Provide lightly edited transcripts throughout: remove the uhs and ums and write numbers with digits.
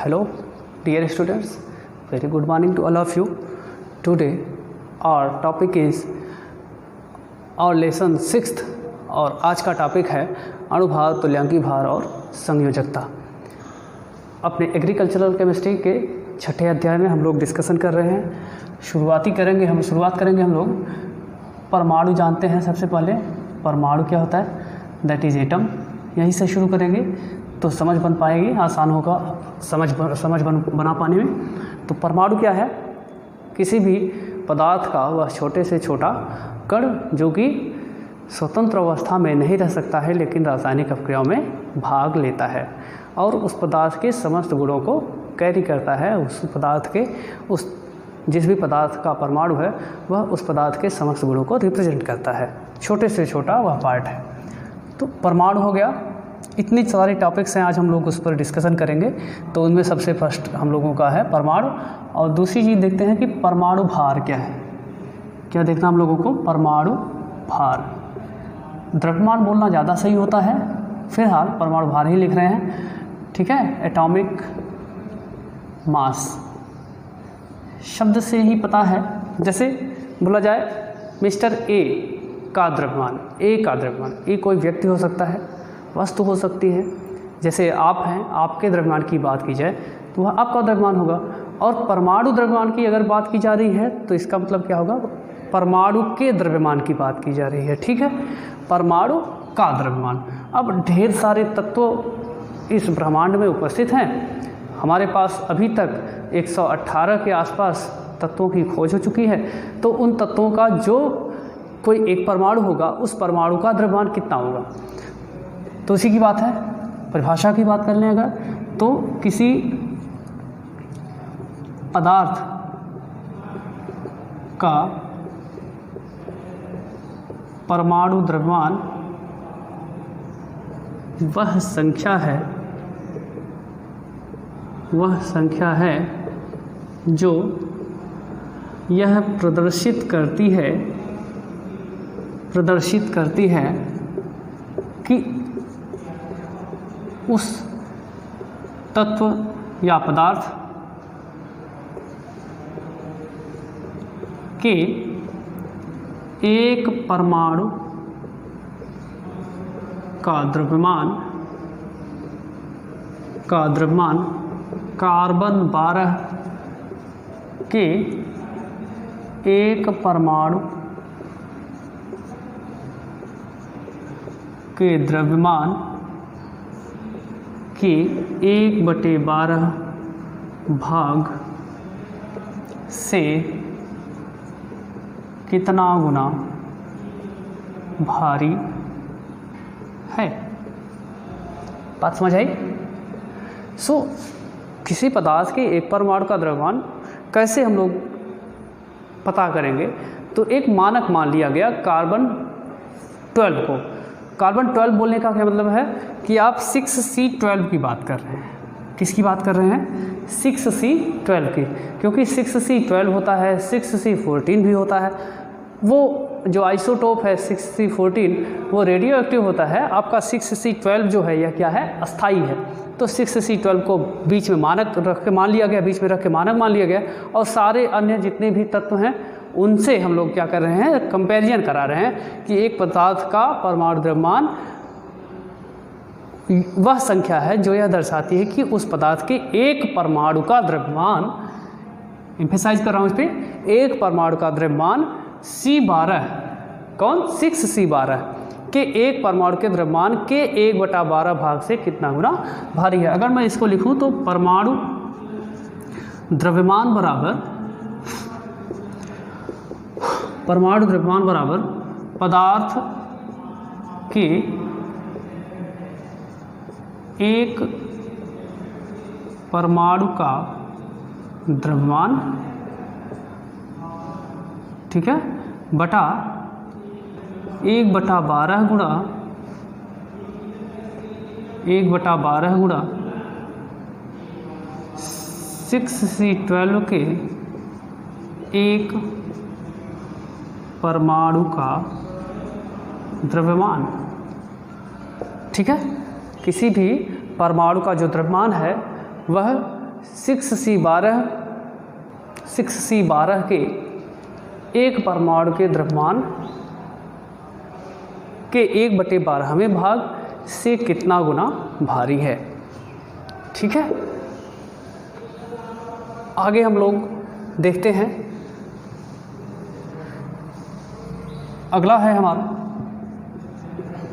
Hello, dear students. Very good morning to all of you. Today, our topic is our lesson 6th और आज का topic है अणुभार, तुल्यांकी भार और संयोजकता। अपने एग्रीकल्चरल केमिस्ट्री के छठे अध्याय में हम लोग डिस्कशन कर रहे हैं। शुरुआत करेंगे हम लोग परमाणु जानते हैं। सबसे पहले परमाणु क्या होता है, दैट इज़ एटम। यहीं से शुरू करेंगे तो समझ बन पाएगी, आसान होगा समझ बना पाने में। तो परमाणु क्या है, किसी भी पदार्थ का वह छोटे से छोटा कण जो कि स्वतंत्र अवस्था में नहीं रह सकता है लेकिन रासायनिक अपक्रियाओं में भाग लेता है और उस पदार्थ के समस्त गुणों को कैरी करता है। उस पदार्थ के जिस भी पदार्थ का परमाणु है वह उस पदार्थ के समस्त गुणों को रिप्रेजेंट करता है। छोटे से छोटा वह पार्ट है। तो परमाणु हो गया। इतनी सारे टॉपिक्स हैं, आज हम लोग उस पर डिस्कशन करेंगे। तो उनमें सबसे फर्स्ट हम लोगों का है परमाणु, और दूसरी चीज़ देखते हैं कि परमाणु भार क्या है। क्या देखना हम लोगों को, परमाणु भार। द्रव्यमान बोलना ज़्यादा सही होता है, फिलहाल परमाणु भार ही लिख रहे हैं, ठीक है। एटॉमिक मास शब्द से ही पता है, जैसे बोला जाए मिस्टर ए का द्रव्यमान, ए कोई व्यक्ति हो सकता है, वस्तु हो सकती है। जैसे आप हैं, आपके द्रव्यमान की बात की जाए तो वह आपका द्रव्यमान होगा। और परमाणु द्रव्यमान की अगर बात की जा रही है तो इसका मतलब क्या होगा, परमाणु के द्रव्यमान की बात की जा रही है, ठीक है। परमाणु का द्रव्यमान। अब ढेर सारे तत्व इस ब्रह्मांड में उपस्थित हैं। हमारे पास अभी तक 118 के आसपास तत्वों की खोज हो चुकी है। तो उन तत्वों का जो कोई एक परमाणु होगा, उस परमाणु का द्रव्यमान कितना होगा, तो उसी की बात है। परिभाषा की बात कर लें अगर, तो किसी पदार्थ का परमाणु द्रव्यमान वह संख्या है जो यह प्रदर्शित करती है कि उस तत्व या पदार्थ के एक परमाणु का द्रव्यमान कार्बन 12 के एक परमाणु के द्रव्यमान के 1/12 भाग से कितना गुना भारी है। बात समझ आई। किसी पदार्थ के एक परमाणु का द्रव्यमान कैसे हम लोग पता करेंगे, तो एक मानक मान लिया गया कार्बन 12 को। कार्बन 12 बोलने का क्या मतलब है कि आप 6C12 की बात कर रहे हैं। किसकी बात कर रहे हैं, 6C12 की, क्योंकि 6C12 होता है, 6C14 भी होता है। वो जो आइसोटोप है 6C14 वो रेडियो एक्टिव होता है। आपका 6C12 जो है यह क्या है, अस्थाई है। तो 6C12 को बीच में मानक रख के मान लिया गया, और सारे अन्य जितने भी तत्व हैं उनसे हम लोग क्या कर रहे हैं, कंपैरिजन करा रहे हैं कि एक पदार्थ का परमाणु द्रव्यमान वह संख्या है जो यह दर्शाती है कि उस पदार्थ के एक परमाणु का द्रव्यमान, एम्फेसाइज कर रहा हूँ इस पर, एक परमाणु का द्रव्यमान C12 6C12 के एक परमाणु के द्रव्यमान के 1/12 भाग से कितना गुना भारी है। अगर मैं इसको लिखूं तो परमाणु द्रव्यमान बराबर पदार्थ के एक परमाणु का द्रव्यमान, ठीक है, बटा 1/12 गुणा 6C12 के एक परमाणु का द्रव्यमान, ठीक है। किसी भी परमाणु का जो द्रव्यमान है वह 6C12 के एक परमाणु के द्रव्यमान के 1/12वें भाग से कितना गुना भारी है। ठीक है, आगे हम लोग देखते हैं। अगला है हमारा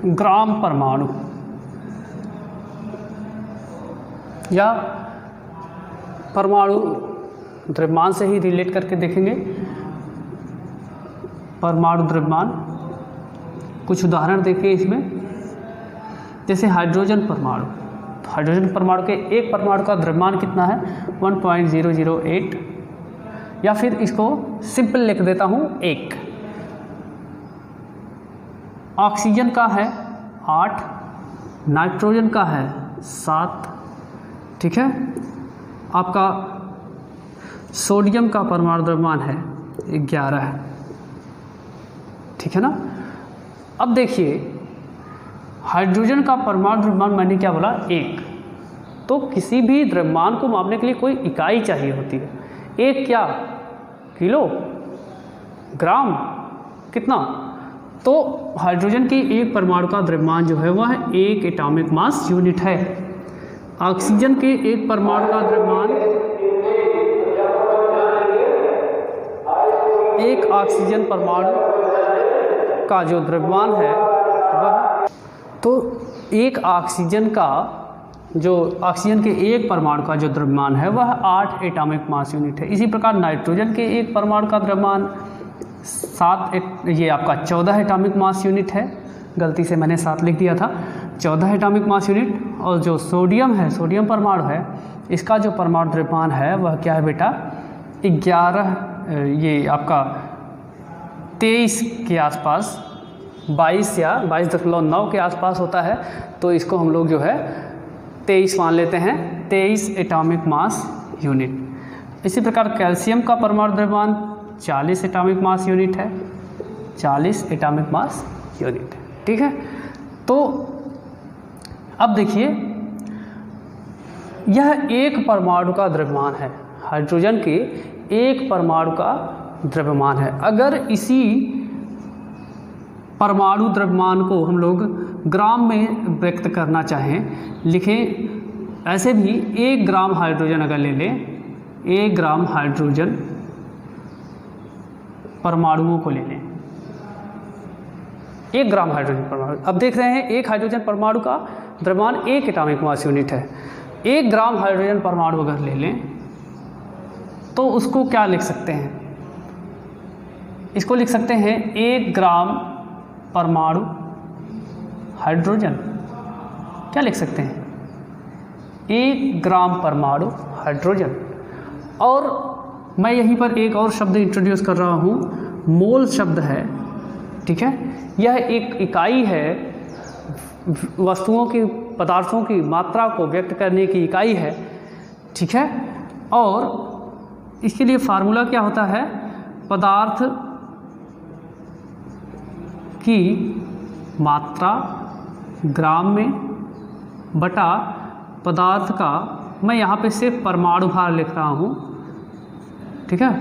ग्राम परमाणु, या परमाणु द्रव्यमान से ही रिलेट करके देखेंगे। परमाणु द्रव्यमान, कुछ उदाहरण देखें इसमें, जैसे हाइड्रोजन परमाणु। तो हाइड्रोजन परमाणु के एक परमाणु का द्रव्यमान कितना है, 1.008, या फिर इसको सिंपल लिख देता हूँ 1। ऑक्सीजन का है 8, नाइट्रोजन का है 7। ठीक है, आपका सोडियम का परमाणु द्रव्यमान है 11। ठीक है ना। अब देखिए, हाइड्रोजन का परमाणु द्रव्यमान मैंने क्या बोला, 1। तो किसी भी द्रव्यमान को मापने के लिए कोई इकाई चाहिए होती है। एक क्या, किलो, ग्राम, कितना। तो हाइड्रोजन की एक परमाणु का द्रव्यमान जो है वह 1 एटॉमिक मास यूनिट है। ऑक्सीजन के एक परमाणु का द्रव्यमान, एक ऑक्सीजन परमाणु का जो द्रव्यमान है वह, तो एक ऑक्सीजन का जो ऑक्सीजन के एक परमाणु का जो द्रव्यमान है वह 8 एटॉमिक मास यूनिट है। इसी प्रकार नाइट्रोजन के एक परमाणु का द्रव्यमान 14 एटॉमिक मास यूनिट है। गलती से मैंने 7 लिख दिया था, 14 एटॉमिक मास यूनिट। और जो सोडियम है, सोडियम परमाणु है, इसका जो परमाणु द्रव्यमान है वह क्या है बेटा, 11, ये आपका 23 के आसपास, 22 या 22.9 के आसपास होता है। तो इसको हम लोग जो है 23 मान लेते हैं, 23 एटॉमिक मास यूनिट। इसी प्रकार कैल्शियम का परमाणु द्रव्यमान 40 एटॉमिक मास यूनिट है, 40 एटॉमिक मास यूनिट। ठीक है, तो अब देखिए, यह एक परमाणु का द्रव्यमान है, हाइड्रोजन के एक परमाणु का द्रव्यमान है। अगर इसी परमाणु द्रव्यमान को हम लोग ग्राम में व्यक्त करना चाहें, लिखें ऐसे भी, 1 ग्राम हाइड्रोजन अगर ले लें, 1 ग्राम हाइड्रोजन परमाणुओं को ले लें, 1 ग्राम हाइड्रोजन परमाणु। अब देख रहे हैं, एक हाइड्रोजन परमाणु का द्रव्यमान 1 एटॉमिक मास यूनिट है। 1 ग्राम हाइड्रोजन परमाणु अगर ले लें तो उसको क्या लिख सकते हैं, इसको लिख सकते हैं 1 ग्राम परमाणु हाइड्रोजन। क्या लिख सकते हैं, 1 ग्राम परमाणु हाइड्रोजन। और मैं यहीं पर एक और शब्द इंट्रोड्यूस कर रहा हूँ, मोल शब्द है। ठीक है, यह एक इकाई है, वस्तुओं की, पदार्थों की मात्रा को व्यक्त करने की इकाई है। ठीक है, और इसके लिए फार्मूला क्या होता है, पदार्थ की मात्रा ग्राम में बटा पदार्थ का, मैं यहाँ पे सिर्फ परमाणु भार लिख रहा हूँ। ठीक है,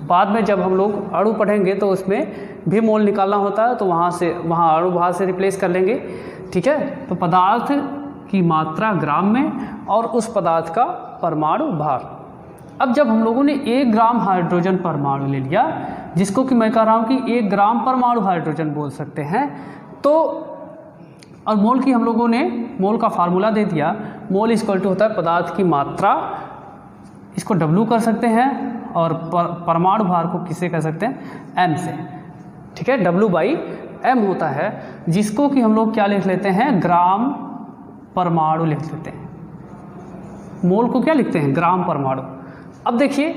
बाद में जब हम लोग अणु पढ़ेंगे तो उसमें भी मोल निकालना होता है, तो वहाँ अणु भार से रिप्लेस कर लेंगे। ठीक है, तो पदार्थ की मात्रा ग्राम में और उस पदार्थ का परमाणु भार। अब जब हम लोगों ने 1 ग्राम हाइड्रोजन परमाणु ले लिया, जिसको कि मैं कह रहा हूँ कि 1 ग्राम परमाणु हाइड्रोजन बोल सकते हैं, तो और मोल की हम लोगों ने मोल का फार्मूला दे दिया। मोल इक्वल टू होता है पदार्थ की मात्रा, इसको W कर सकते हैं, और परमाणु भार को किससे कर सकते हैं, M से। ठीक है, W/M होता है, जिसको कि हम लोग क्या लिख लेते हैं, ग्राम परमाणु लिख लेते हैं। मोल को क्या लिखते हैं, ग्राम परमाणु। अब देखिए,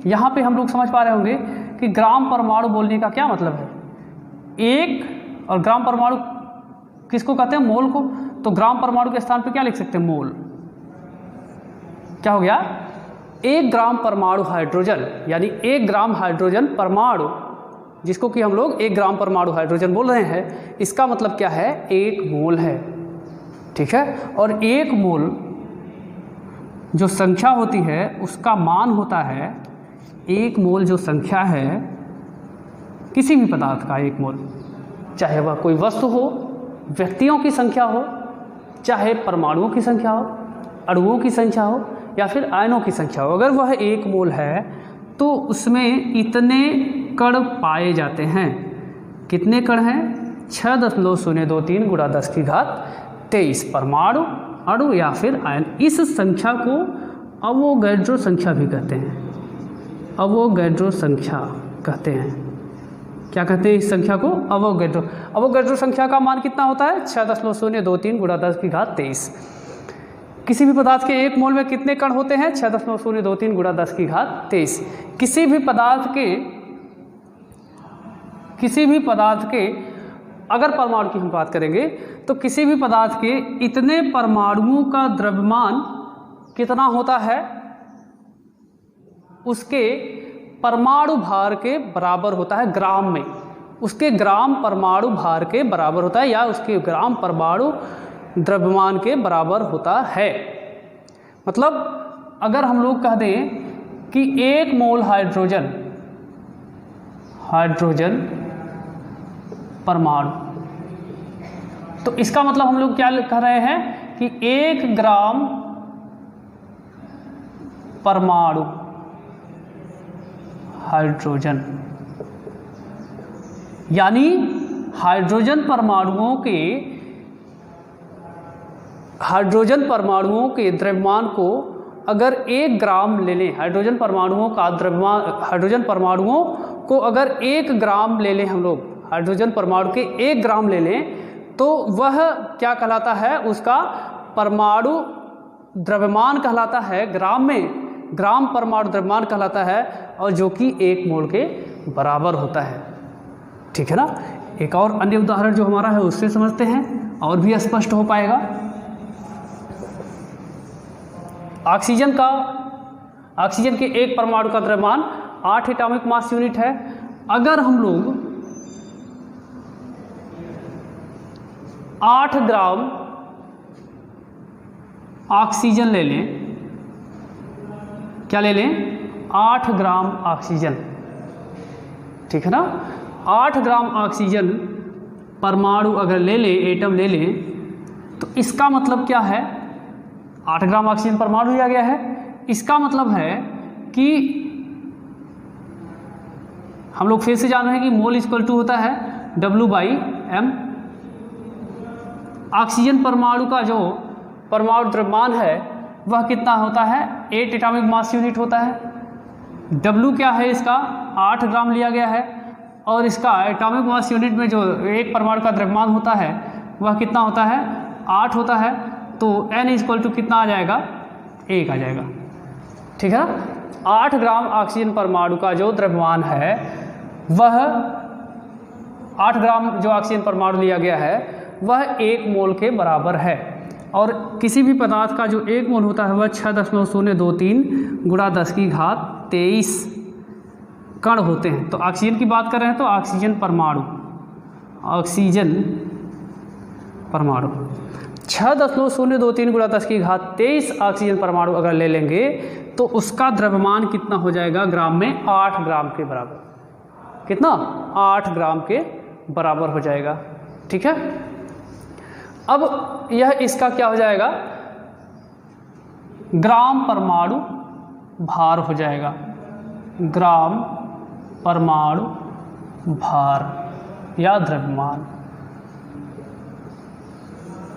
यहाँ पे हम लोग समझ पा रहे होंगे कि ग्राम परमाणु बोलने का क्या मतलब है। एक और ग्राम परमाणु किसको कहते हैं, मोल को। तो ग्राम परमाणु के स्थान पे क्या लिख सकते हैं, मोल। क्या हो गया, 1 ग्राम परमाणु हाइड्रोजन, यानी 1 ग्राम हाइड्रोजन परमाणु, जिसको कि हम लोग 1 ग्राम परमाणु हाइड्रोजन बोल रहे हैं, इसका मतलब क्या है, 1 मोल है। ठीक है, और 1 मोल जो संख्या होती है उसका मान होता है 1 मोल। जो संख्या है किसी भी पदार्थ का 1 मोल, चाहे वह कोई वस्तु हो, व्यक्तियों की संख्या हो, चाहे परमाणुओं की संख्या हो, अणुओं की संख्या हो, या फिर आयनों की संख्या हो, अगर वह 1 मोल है तो उसमें इतने कण पाए जाते हैं। कितने कण हैं? 6.023 × 10⁻23 परमाणु, अणु या फिर आयन। इस संख्या को अवोगैड्रो संख्या भी कहते हैं। अवोगैड्रो संख्या कहते हैं। क्या कहते हैं इस संख्या को? अवोगैड्रो। अवोगैड्रो संख्या का मान कितना होता है? 6.023 × 10⁻23। किसी भी पदार्थ के 1 मोल में कितने कण होते हैं? 6.023 × 10⁻23। किसी भी पदार्थ के अगर परमाणु की हम बात करेंगे तो किसी भी पदार्थ के इतने परमाणुओं का द्रव्यमान कितना होता है? उसके परमाणु भार के बराबर होता है ग्राम में। उसके ग्राम परमाणु भार के बराबर होता है, या उसके ग्राम परमाणु द्रव्यमान के बराबर होता है। मतलब अगर हम लोग कह दें कि 1 मोल हाइड्रोजन परमाणु, तो इसका मतलब हम लोग क्या कह रहे हैं कि 1 ग्राम परमाणु हाइड्रोजन, यानी हाइड्रोजन परमाणुओं के द्रव्यमान को अगर 1 ग्राम ले लें, हाइड्रोजन परमाणुओं को अगर 1 ग्राम ले लें हम लोग, हाइड्रोजन परमाणु के 1 ग्राम ले लें, तो वह क्या कहलाता है? उसका परमाणु द्रव्यमान कहलाता है ग्राम में, ग्राम परमाणु द्रव्यमान कहलाता है, और जो कि 1 मोल के बराबर होता है। ठीक है ना? एक और अन्य उदाहरण जो हमारा है उससे समझते हैं और भी स्पष्ट हो पाएगा। ऑक्सीजन के 1 परमाणु का द्रव्यमान 8 एटॉमिक मास यूनिट है। अगर हम लोग 8 ग्राम ऑक्सीजन ले लें, क्या ले लें? 8 ग्राम ऑक्सीजन, ठीक है ना? 8 ग्राम ऑक्सीजन परमाणु अगर ले लें, एटम ले लें, तो इसका मतलब क्या है? 8 ग्राम ऑक्सीजन परमाणु लिया गया है। इसका मतलब है कि हम लोग फिर से जान रहे हैं कि मोल इक्वल टू होता है W/m। ऑक्सीजन परमाणु का जो परमाणु द्रव्यमान है वह कितना होता है? 8 एटॉमिक मास यूनिट होता है। W क्या है? इसका 8 ग्राम लिया गया है, और इसका एटॉमिक मास यूनिट में जो एक परमाणु का द्रव्यमान होता है वह कितना होता है? 8 होता है। तो N इक्वल टू कितना आ जाएगा? 1 आ जाएगा। ठीक है ना? 8 ग्राम ऑक्सीजन परमाणु का जो द्रव्यमान है वह 8 ग्राम जो ऑक्सीजन परमाणु लिया गया है वह 1 मोल के बराबर है। और किसी भी पदार्थ का जो 1 मोल होता है वह 6.023 × 10⁻23 कण होते हैं। तो ऑक्सीजन की बात कर रहे हैं तो ऑक्सीजन परमाणु 6.023 × 10⁻23 ऑक्सीजन परमाणु अगर ले लेंगे तो उसका द्रव्यमान कितना हो जाएगा ग्राम में? 8 ग्राम के बराबर। कितना? 8 ग्राम के बराबर हो जाएगा। ठीक है? अब यह इसका क्या हो जाएगा? ग्राम परमाणु भार हो जाएगा। ग्राम परमाणु भार या द्रव्यमान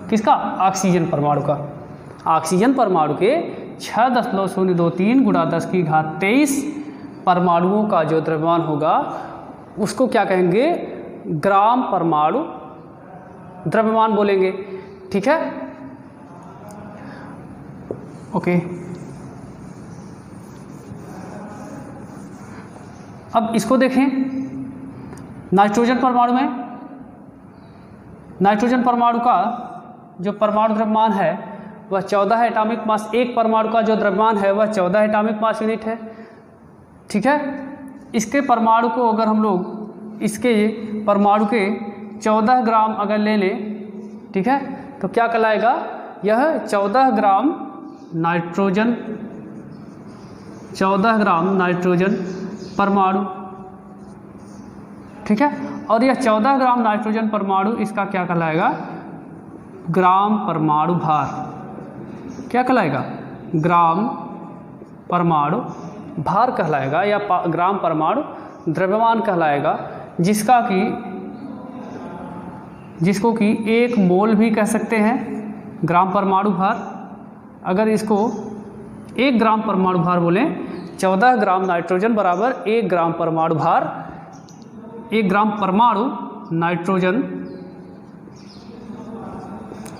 किसका? ऑक्सीजन परमाणु का। ऑक्सीजन परमाणु के 6.023 × 10⁻23 परमाणुओं का जो द्रव्यमान होगा उसको क्या कहेंगे? ग्राम परमाणु द्रव्यमान बोलेंगे। ठीक है? ओके। अब इसको देखें नाइट्रोजन परमाणु में। नाइट्रोजन परमाणु का जो परमाणु द्रव्यमान है वह 14 एटॉमिक मास, एक परमाणु का जो द्रव्यमान है वह 14 एटॉमिक मास यूनिट है। ठीक है? इसके परमाणु को अगर हम लोग इसके परमाणु के 14 ग्राम अगर ले लें, ठीक है, तो क्या कहलाएगा? यह 14 ग्राम नाइट्रोजन, 14 ग्राम नाइट्रोजन परमाणु, ठीक है। और यह 14 ग्राम नाइट्रोजन परमाणु इसका क्या कहलाएगा, ग्राम परमाणु भार, क्या कहलाएगा, ग्राम परमाणु भार कहलाएगा या ग्राम परमाणु द्रव्यमान कहलाएगा, जिसको कि 1 मोल भी कह सकते हैं ग्राम परमाणु भार। अगर इसको 1 ग्राम परमाणु भार बोलें, 14 ग्राम नाइट्रोजन बराबर 1 ग्राम परमाणु भार, 1 ग्राम परमाणु नाइट्रोजन,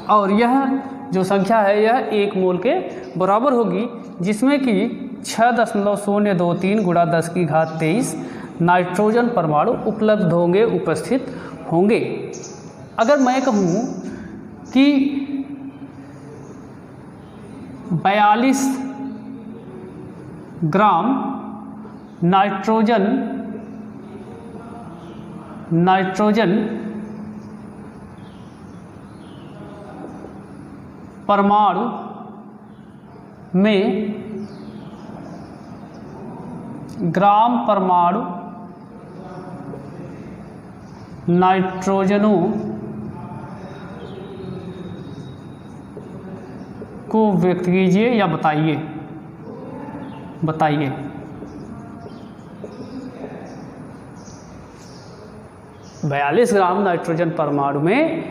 और यह जो संख्या है यह 1 मोल के बराबर होगी, जिसमें कि 6.023 × 10⁻23 नाइट्रोजन परमाणु उपलब्ध होंगे, उपस्थित होंगे। अगर मैं कहूँ कि 42 ग्राम नाइट्रोजन परमाणु में ग्राम परमाणु नाइट्रोजनों को व्यक्त कीजिए या बताइए। 42 ग्राम नाइट्रोजन परमाणु में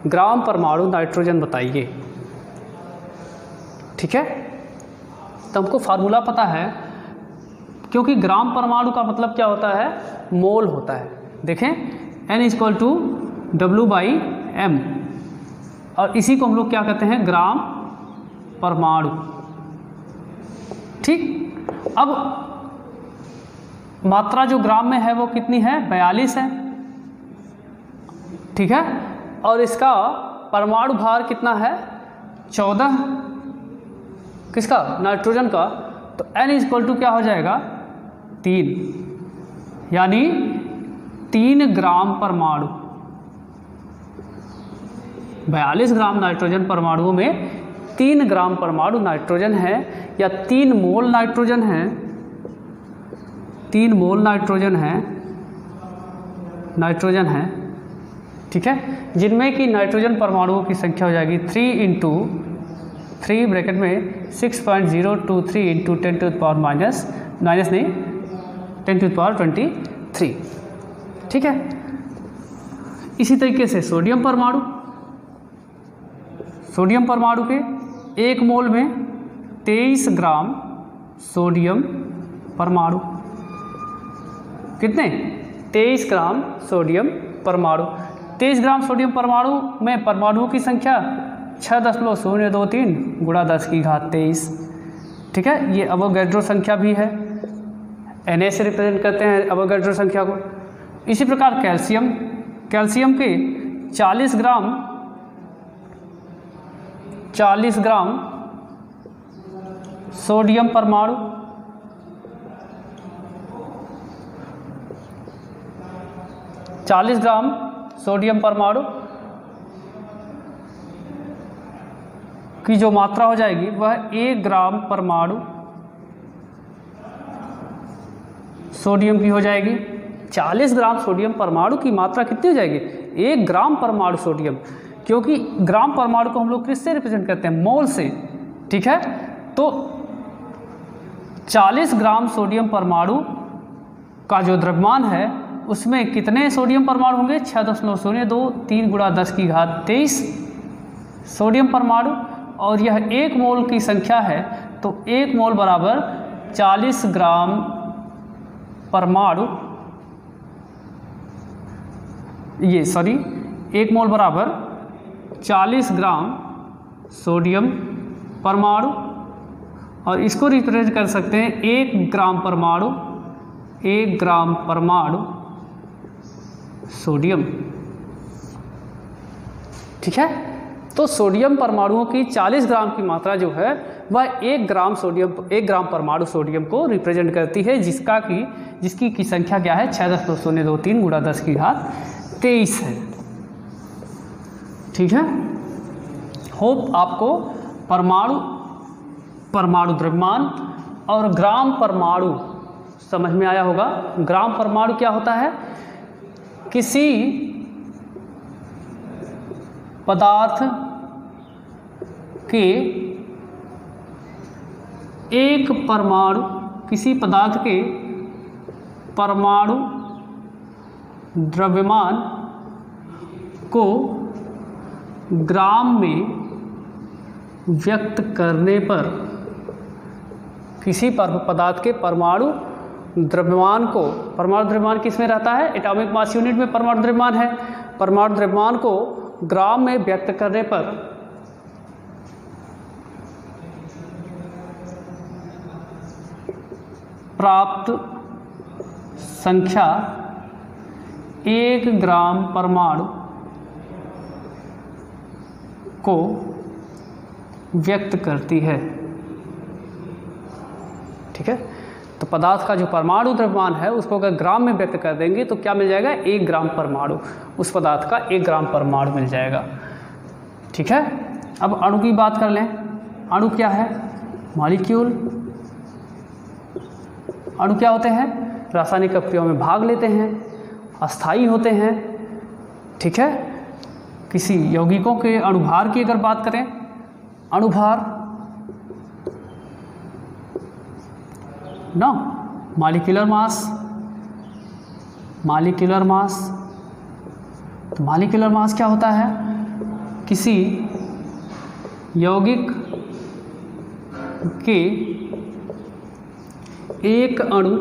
ग्राम परमाणु नाइट्रोजन बताइए, ठीक है। तो हमको फार्मूला पता है, क्योंकि ग्राम परमाणु का मतलब क्या होता है, मोल होता है। देखें N = W/m, और इसी को हम लोग क्या कहते हैं, ग्राम परमाणु, ठीक। अब मात्रा जो ग्राम में है वो कितनी है, 42 है, ठीक है। और इसका परमाणु भार कितना है, 14, किसका, नाइट्रोजन का। तो N = क्या हो जाएगा, 3, यानी 3 ग्राम परमाणु। 42 ग्राम नाइट्रोजन परमाणुओं में 3 ग्राम परमाणु नाइट्रोजन है, या 3 मोल नाइट्रोजन है, 3 मोल नाइट्रोजन है, ठीक है। जिनमें कि नाइट्रोजन परमाणुओं की संख्या हो जाएगी 3 × 3 ब्रैकेट में 6.023 × 10⁻23, ठीक है। इसी तरीके से सोडियम परमाणु के 1 मोल में 23 ग्राम सोडियम परमाणु, कितने, 23 ग्राम सोडियम परमाणु। 23 ग्राम सोडियम परमाणु में परमाणुओं की संख्या 6.023 × 10⁻23, ठीक है। ये अवोगाड्रो संख्या भी है, Na से रिप्रेजेंट करते हैं अवोगाड्रो संख्या को। इसी प्रकार कैल्शियम के 40 ग्राम सोडियम परमाणु, 40 ग्राम सोडियम परमाणु की जो मात्रा हो जाएगी वह 1 ग्राम परमाणु सोडियम की हो जाएगी। 40 ग्राम सोडियम परमाणु की मात्रा कितनी हो जाएगी, 1 ग्राम परमाणु सोडियम, क्योंकि ग्राम परमाणु को हम लोग किससे रिप्रेजेंट करते हैं, मोल से, ठीक है। तो 40 ग्राम सोडियम परमाणु का जो द्रव्यमान है उसमें कितने सोडियम परमाणु होंगे, 6.023 × 10⁻23 सोडियम परमाणु, और यह 1 मोल की संख्या है। तो 1 मोल बराबर 40 ग्राम परमाणु, 1 मोल बराबर 40 ग्राम सोडियम परमाणु, और इसको रिप्रेजेंट कर सकते हैं 1 ग्राम परमाणु सोडियम, ठीक है। तो सोडियम परमाणुओं की 40 ग्राम की मात्रा जो है वह 1 ग्राम परमाणु सोडियम को रिप्रेजेंट करती है, जिसकी की संख्या क्या है, 6.023 × 10⁻23 है, ठीक है। होप आपको परमाणु परमाणु द्रव्यमान और ग्राम परमाणु समझ में आया होगा। ग्राम परमाणु क्या होता है? किसी पदार्थ के एक परमाणु, किसी पदार्थ के परमाणु द्रव्यमान को ग्राम में व्यक्त करने पर, किसी पदार्थ के परमाणु द्रव्यमान को, परमाणु द्रव्यमान किस में रहता है? एटॉमिक मास यूनिट में परमाणु द्रव्यमान है। परमाणु द्रव्यमान को ग्राम में व्यक्त करने पर प्राप्त संख्या 1 ग्राम परमाणु को व्यक्त करती है। ठीक है, तो पदार्थ का जो परमाणु द्रव्यमान है उसको अगर ग्राम में व्यक्त कर देंगे तो क्या मिल जाएगा? 1 ग्राम परमाणु, उस पदार्थ का 1 ग्राम परमाणु मिल जाएगा। ठीक है, अब अणु की बात कर लें। अणु क्या है? मॉलिक्यूल। अणु क्या होते हैं? रासायनिक प्रक्रियाओं में भाग लेते हैं, अस्थायी होते हैं। ठीक है, किसी यौगिकों के अणुभार की अगर बात करें, अणुभार ना, मॉलिक्यूलर मास, मॉलिक्यूलर मास। तो मॉलिक्यूलर मास क्या होता है? किसी यौगिक के एक अणु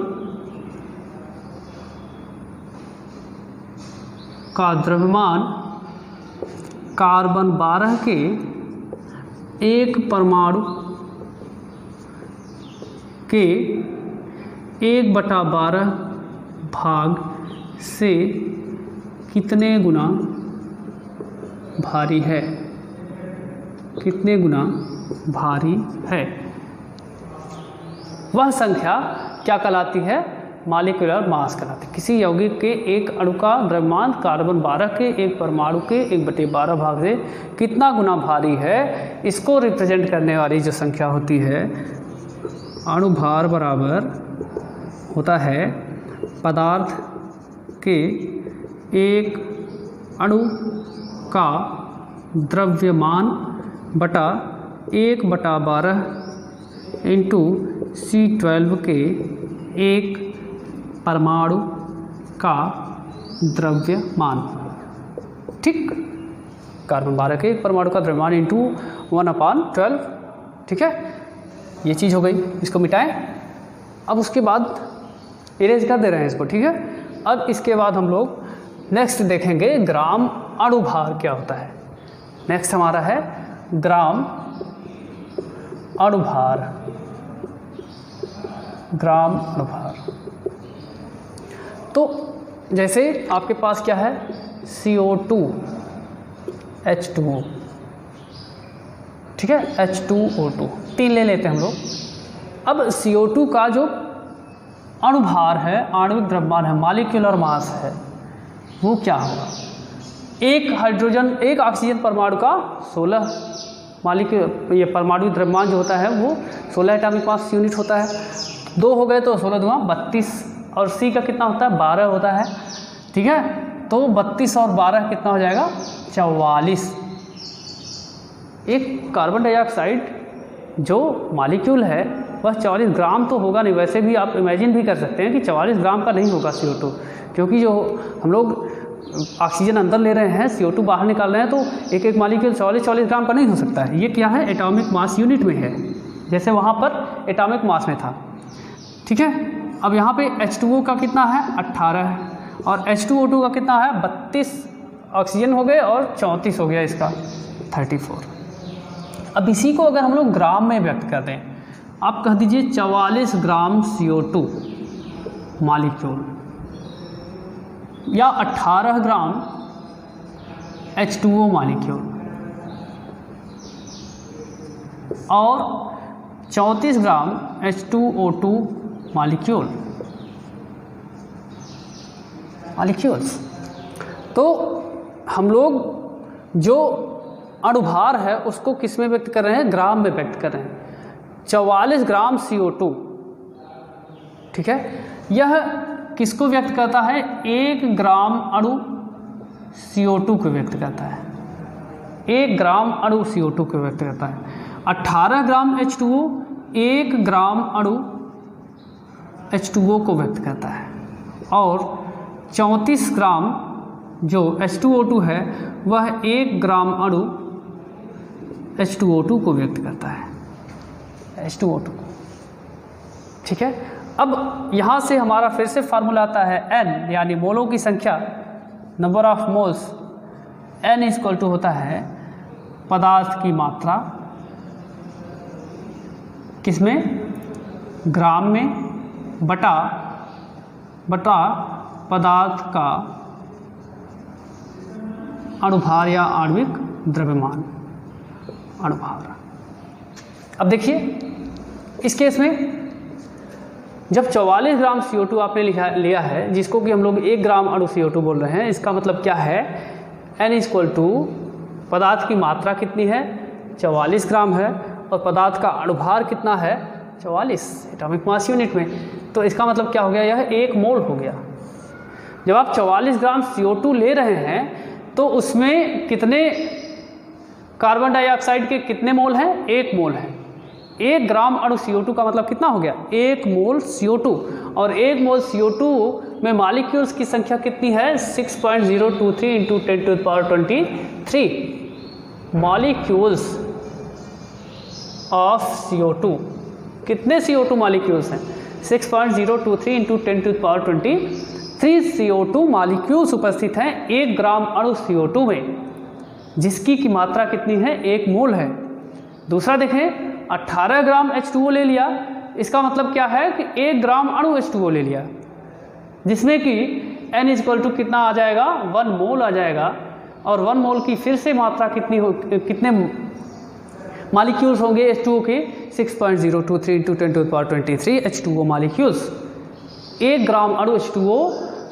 का द्रव्यमान कार्बन 12 के एक परमाणु के 1/12 भाग से कितने गुना भारी है? कितने गुना भारी है? वह संख्या क्या कहलाती है? मॉलिक्यूलर मास कहलाती है। किसी यौगिक के एक अणु का द्रव्यमान कार्बन 12 के एक परमाणु के 1/12 भाग से कितना गुना भारी है, इसको रिप्रेजेंट करने वाली जो संख्या होती है, अणुभार बराबर होता है पदार्थ के एक अणु का द्रव्यमान बटा 1/12 इंटू C12 के एक परमाणु का द्रव्यमान। ठीक, कार्बन 12 के एक परमाणु का द्रव्यमान इंटू 1/12। ठीक है, ये चीज़ हो गई, इसको मिटाएं। अब उसके बाद इरेज कर दे रहे हैं इसको। ठीक है, अब इसके बाद हम लोग नेक्स्ट देखेंगे ग्राम अणुभार क्या होता है। नेक्स्ट हमारा है ग्राम अणुभार। ग्राम अणुभार, तो जैसे आपके पास क्या है? CO2 H2O। ठीक है, H2O2 3 ले लेते हैं हम लोग। अब CO2 का जो अणुभार है, आणविक द्रव्यमान है, मॉलिक्यूलर मास है, वो क्या होगा? एक ऑक्सीजन परमाणु का 16 मॉलिक्यूल, ये परमाणु द्रव्यमान जो होता है वो 16 एटॉमिक मास यूनिट होता है। 2 हो गए तो 16 दूना 32, और C का कितना होता है? 12 होता है। ठीक है, तो 32 और 12 कितना हो जाएगा? 44। एक कार्बन डाइऑक्साइड जो मॉलिक्यूल है वह 44 ग्राम तो होगा नहीं। वैसे भी आप इमेजिन भी कर सकते हैं कि 44 ग्राम का नहीं होगा CO2, क्योंकि जो हम लोग ऑक्सीजन अंदर ले रहे हैं, CO2 बाहर निकाल रहे हैं, तो एक एक मॉलिक्यूल 44 ग्राम का नहीं हो सकता है। ये क्या है? एटॉमिक मास यूनिट में है, जैसे वहाँ पर एटॉमिक मास में था। ठीक है, अब यहाँ पे H2O का कितना है? 18 है, और H2O2 का कितना है? 32 ऑक्सीजन हो गए और 34 हो गया इसका 34। अब इसी को अगर हम लोग ग्राम में व्यक्त कर दें, आप कह दीजिए 44 ग्राम CO2 मॉलिक्यूल, या 18 ग्राम H2O मॉलिक्यूल, और 34 ग्राम H2O2 मॉलिक्यूल्स। तो हम लोग जो अणुभार है उसको किस में व्यक्त कर रहे हैं? ग्राम में व्यक्त कर रहे हैं। 44 ग्राम CO2, ठीक है, यह किसको व्यक्त करता है? 1 ग्राम अणु CO2 को व्यक्त करता है। 1 ग्राम अणु CO2 को व्यक्त करता है। 18 ग्राम H2O 1 ग्राम अणु H2O को व्यक्त करता है। और 34 ग्राम जो H2O2 है वह 1 ग्राम अणु H2O2 को व्यक्त करता है, H2O2 को, ठीक है। अब यहाँ से हमारा फिर से फार्मूला आता है N, यानी मोलों की संख्या, number of moles. N equal to होता है पदार्थ की मात्रा, किसमें? ग्राम में, बटा पदार्थ का अणुभार या आणविक द्रव्यमान, अणुभार। अब देखिए इस केस में जब 44 ग्राम CO2 आपने लिया है, जिसको कि हम लोग 1 ग्राम अणु CO2 बोल रहे हैं, इसका मतलब क्या है? N इक्वल टू पदार्थ की मात्रा कितनी है? 44 ग्राम है, और पदार्थ का अणुभार कितना है? 44 एटॉमिक मास यूनिट में। तो इसका मतलब क्या हो गया? यह 1 मोल हो गया। जब आप 44 ग्राम CO2 ले रहे हैं तो उसमें कितने कार्बन डाइऑक्साइड के कितने मोल हैं? 1 मोल है। 1 ग्राम अणु CO2 का मतलब कितना हो गया? 1 मोल CO2। और 1 मोल CO2 में मॉलिक्यूल्स की संख्या कितनी है? 6.023 इंटू 10⁻23 मॉलिक्यूल्स ऑफ CO2। कितने CO2 मॉलिक्यूल्स हैं? 6.023 इंटू 10⁻23 CO2 मॉलिक्यूल्स उपस्थित हैं 1 ग्राम अणु CO2 में, जिसकी की मात्रा कितनी है? 1 मोल है। दूसरा देखें, 18 ग्राम H2O ले लिया, इसका मतलब क्या है कि 1 ग्राम अणु H2O ले लिया, जिसमें कि N इक्वल टू कितना आ जाएगा? 1 मोल आ जाएगा। और 1 मोल की फिर से मात्रा कितने मॉलिक्यूल्स होंगे H2O के? 6.023 इंटू 10⁻23 H2O मॉलिक्यूल्स। 1 ग्राम अणु H2O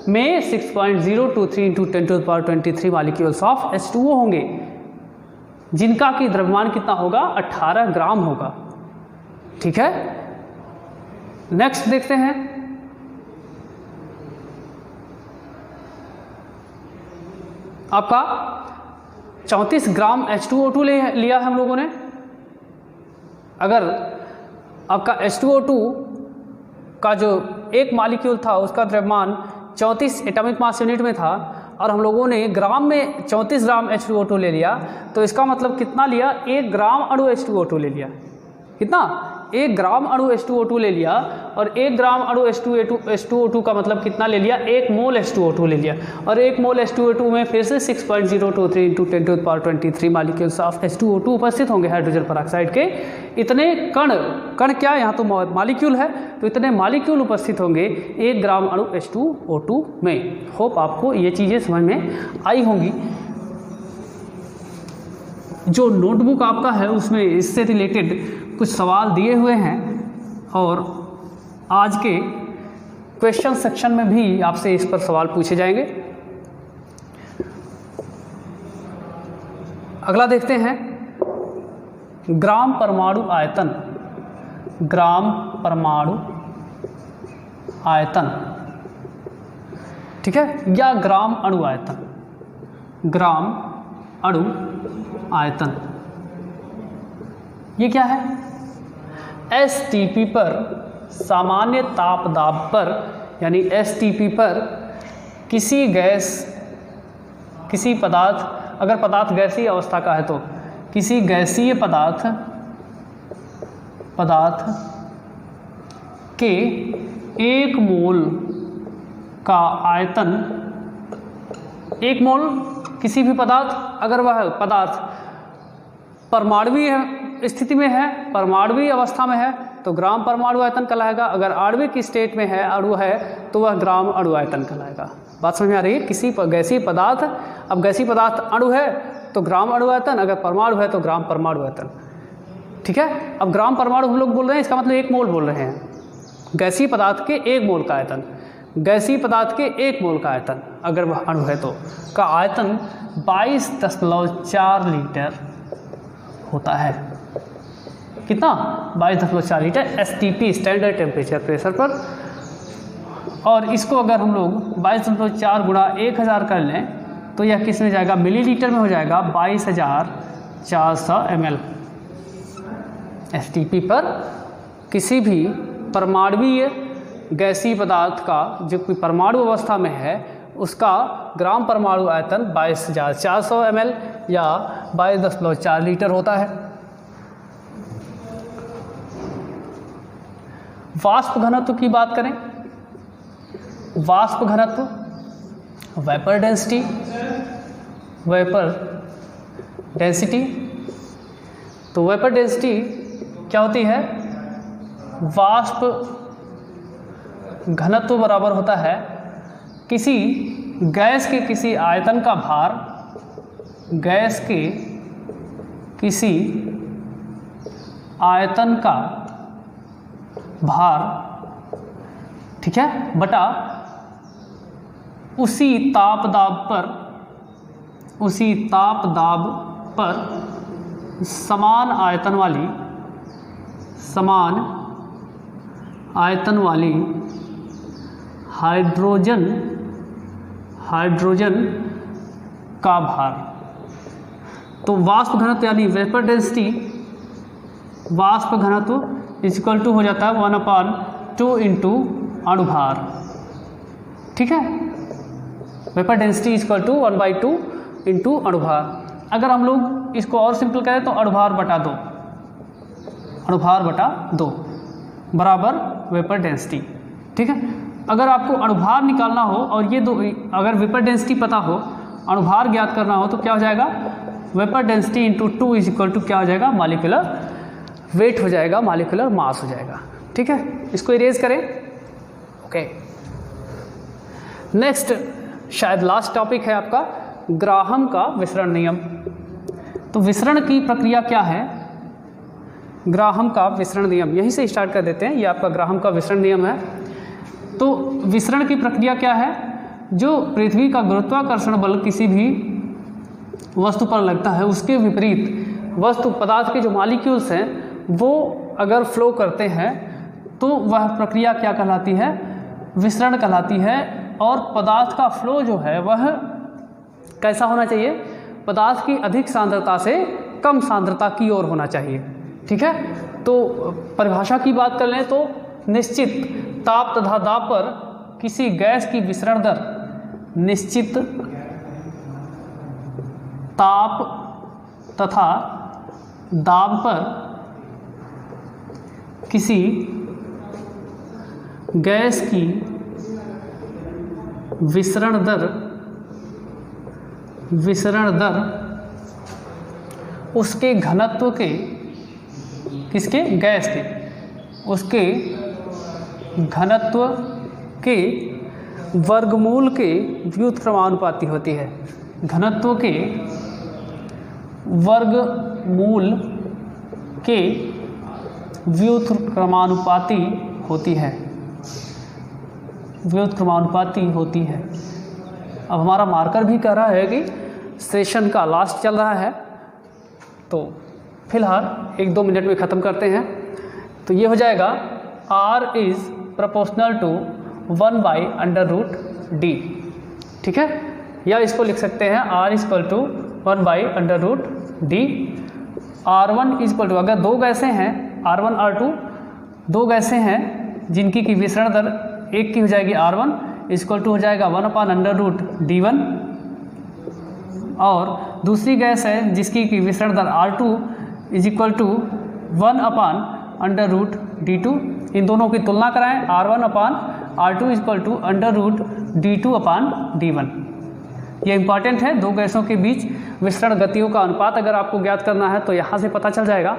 में 6.023 इंटू 10⁻23 मॉलिक्यूल्स ऑफ H2O होंगे, जिनका कि द्रव्यमान कितना होगा? 18 ग्राम होगा, ठीक है। नेक्स्ट देखते हैं, आपका 34 ग्राम H2O2 लिया है हम लोगों ने। अगर आपका H2O2 का जो 1 मॉलिक्यूल था उसका द्रव्यमान 34 एटॉमिक मास यूनिट में था, और हम लोगों ने ग्राम में 34 ग्राम H2O2 ले लिया, तो इसका मतलब कितना लिया? 1 ग्राम अणु H2O2 ले लिया। कितना? 1 ग्राम अणु H2O2 ले लिया। और 1 ग्राम अणु H2O2 का मतलब कितना ले लिया? 1 मोल H2O2 ले लिया। और 1 मोल H2O2 में फिर से 6.023 इंटू 10⁻23 मॉलिक्यूल्स ऑफ H2O2 उपस्थित होंगे, हाइड्रोजन परऑक्साइड के। इतने कण क्या, यहाँ तो मॉलिक्यूल है, तो इतने मॉलिक्यूल उपस्थित होंगे 1 ग्राम अणु H2O2 में। होप आपको ये चीज़ें समझ में आई होंगी। जो नोटबुक आपका है उसमें इससे रिलेटेड कुछ सवाल दिए हुए हैं, और आज के क्वेश्चन सेक्शन में भी आपसे इस पर सवाल पूछे जाएंगे। अगला देखते हैं, ग्राम परमाणु आयतन। ग्राम परमाणु आयतन, ठीक है, या ग्राम अणु आयतन। ग्राम अणु आयतन ये क्या है? STP पर, सामान्य ताप दाब पर, यानी STP पर किसी गैस, किसी पदार्थ, अगर पदार्थ गैसीय अवस्था का है तो किसी गैसीय पदार्थ के 1 मोल का आयतन, 1 मोल किसी भी पदार्थ, अगर वह पदार्थ परमाणुवीय स्थिति में है, परमाणुवीय अवस्था में है, तो ग्राम परमाणु आयतन कहलाएगा। अगर आणविक स्टेट में है, अणु है, तो वह ग्राम अणु आयतन कहलाएगा। बात समझ में आ रही है? किसी गैसीय पदार्थ, अब गैसीय पदार्थ अणु है तो ग्राम अणु आयतन, अगर परमाणु है तो ग्राम परमाणु आयतन, ठीक है। अब ग्राम परमाणु हम लोग बोल रहे हैं, इसका मतलब 1 मोल बोल रहे हैं। गैसीय पदार्थ के 1 मोल का आयतन, गैसीय पदार्थ के 1 मोल का आयतन, अगर वह अणु है तो, का आयतन 22.4 लीटर होता है। कितना 22.4 litre STP standard temperature pressure पर। और इसको अगर हम लोग 22.4 गुणा 1000 कर लें तो यह किस में जाएगा, मिलीलीटर में हो जाएगा 22,400 ml। STP पर किसी भी परमाणुीय गैसीय पदार्थ का जो कि परमाणु अवस्था में है उसका ग्राम परमाणु आयतन 22,400 ml या 22.4 लीटर होता है। वाष्प घनत्व की बात करें, वाष्प घनत्व वेपर डेंसिटी, तो वेपर डेंसिटी क्या होती है, वाष्प घनत्व बराबर होता है किसी गैस के किसी आयतन का भार, गैस के किसी आयतन का भार, ठीक है, बटा उसी ताप दाब पर समान आयतन वाली हाइड्रोजन का भार। तो वाष्प घनत्व यानी वेपर डेंसिटी, वाष्प घनत्व इक्वल टू हो जाता है 1/2 इंटू अणुभार, ठीक है। Vapour density equal to 1/2 into अणुभार। अगर हम लोग इसको और सिंपल करें तो अणुभार बटा 2 बराबर वेपर डेंसिटी, ठीक है। अगर आपको अणुभार निकालना हो और ये दो, अगर वेपर डेंसिटी पता हो, अणुभार ज्ञात करना हो तो क्या हो जाएगा, vapour density into 2 is equal to क्या हो जाएगा, मॉलिक्यूलर वेट हो जाएगा, मॉलिक्यूलर मास हो जाएगा, ठीक है। इसको इरेज करें, ओके। नेक्स्ट शायद लास्ट टॉपिक है आपका ग्राहम का विसरण नियम। तो विसरण की प्रक्रिया क्या है, ग्राहम का विसरण नियम, यहीं से स्टार्ट कर देते हैं। ये आपका ग्राहम का विसरण नियम है। तो विसरण की प्रक्रिया क्या है, जो पृथ्वी का गुरुत्वाकर्षण बल किसी भी वस्तु पर लगता है उसके विपरीत वस्तु पदार्थ के जो मॉलिक्यूल्स हैं वो अगर फ्लो करते हैं तो वह प्रक्रिया क्या कहलाती है, विसरण कहलाती है। और पदार्थ का फ्लो जो है वह कैसा होना चाहिए, पदार्थ की अधिक सांद्रता से कम सांद्रता की ओर होना चाहिए, ठीक है। तो परिभाषा की बात कर लें तो निश्चित ताप तथा दाब पर किसी गैस की विसरण दर, निश्चित ताप तथा दाब पर किसी गैस की विसरण दर उसके घनत्व के, किसके, गैस के, उसके घनत्व के वर्गमूल के व्युत्क्रमानुपाती होती है, घनत्व के वर्गमूल के व्युत्क्रमानुपाती होती है, व्युत्क्रमानुपाती होती है। अब हमारा मार्कर भी कह रहा है कि सेशन का लास्ट चल रहा है, तो फिलहाल 1-2 मिनट में ख़त्म करते हैं। तो ये हो जाएगा R is proportional to 1/√D, ठीक है। या इसको लिख सकते हैं R is equal to 1/√D। R1 is equal to, अगर दो गैसें हैं R1 R2, दो गैसें हैं जिनकी की विसरण दर एक की हो जाएगी R1 इज इक्वल टू हो जाएगा 1/√D1, और दूसरी गैस है जिसकी की विसरण दर R2 is equal to 1/√D2। इन दोनों की तुलना कराएं, R1/R2 is equal to √D2/D1। ये इंपॉर्टेंट है, दो गैसों के बीच विसरण गतियों का अनुपात अगर आपको ज्ञात करना है तो यहाँ से पता चल जाएगा।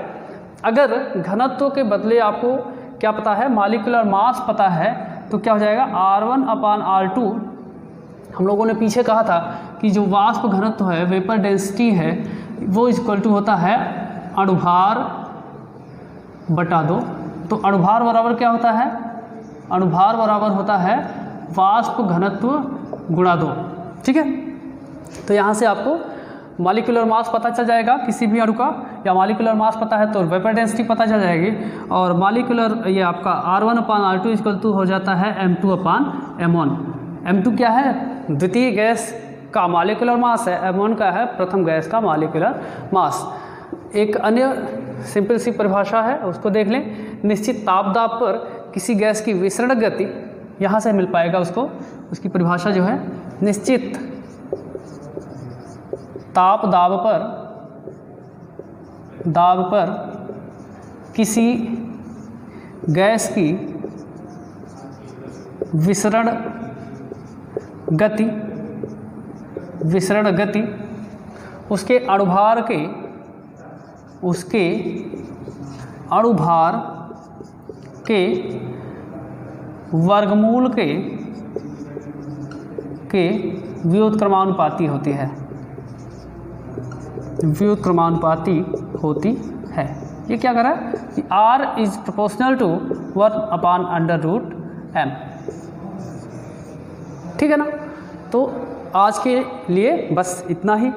अगर घनत्व के बदले आपको क्या पता है, मॉलिक्यूलर मास पता है, तो क्या हो जाएगा R1/R2। हम लोगों ने पीछे कहा था कि जो वाष्प घनत्व है, वेपर डेंसिटी है, वो इक्वल टू होता है अणुभार बटा 2। तो अणुभार बराबर क्या होता है, अणुभार बराबर होता है वाष्प घनत्व गुणा 2, ठीक है। तो यहाँ से आपको मॉलिक्यूलर मास पता चल जाएगा किसी भी अणु का या मॉलिक्यूलर मास पता है तो वेपर डेंसिटी पता चल जाएगी। और मॉलिक्यूलर ये आपका R1/R2 हो जाता है M2/M1। M2 क्या है? द्वितीय गैस का मॉलिक्यूलर मास है, M1 का है प्रथम गैस का मॉलिक्यूलर मास। एक अन्य सिंपल सी परिभाषा है, उसको देख लें। निश्चित ताप दाब पर किसी गैस की विसरण गति, यहाँ से मिल पाएगा उसको, उसकी परिभाषा जो है निश्चित ताप दाब पर किसी गैस की विसरण गति उसके अणुभार के वर्गमूल के व्युत्क्रमानुपाती होती है, ये क्या कर रहा है कि R is proportional to 1/√m। ठीक है ना। तो आज के लिए बस इतना ही।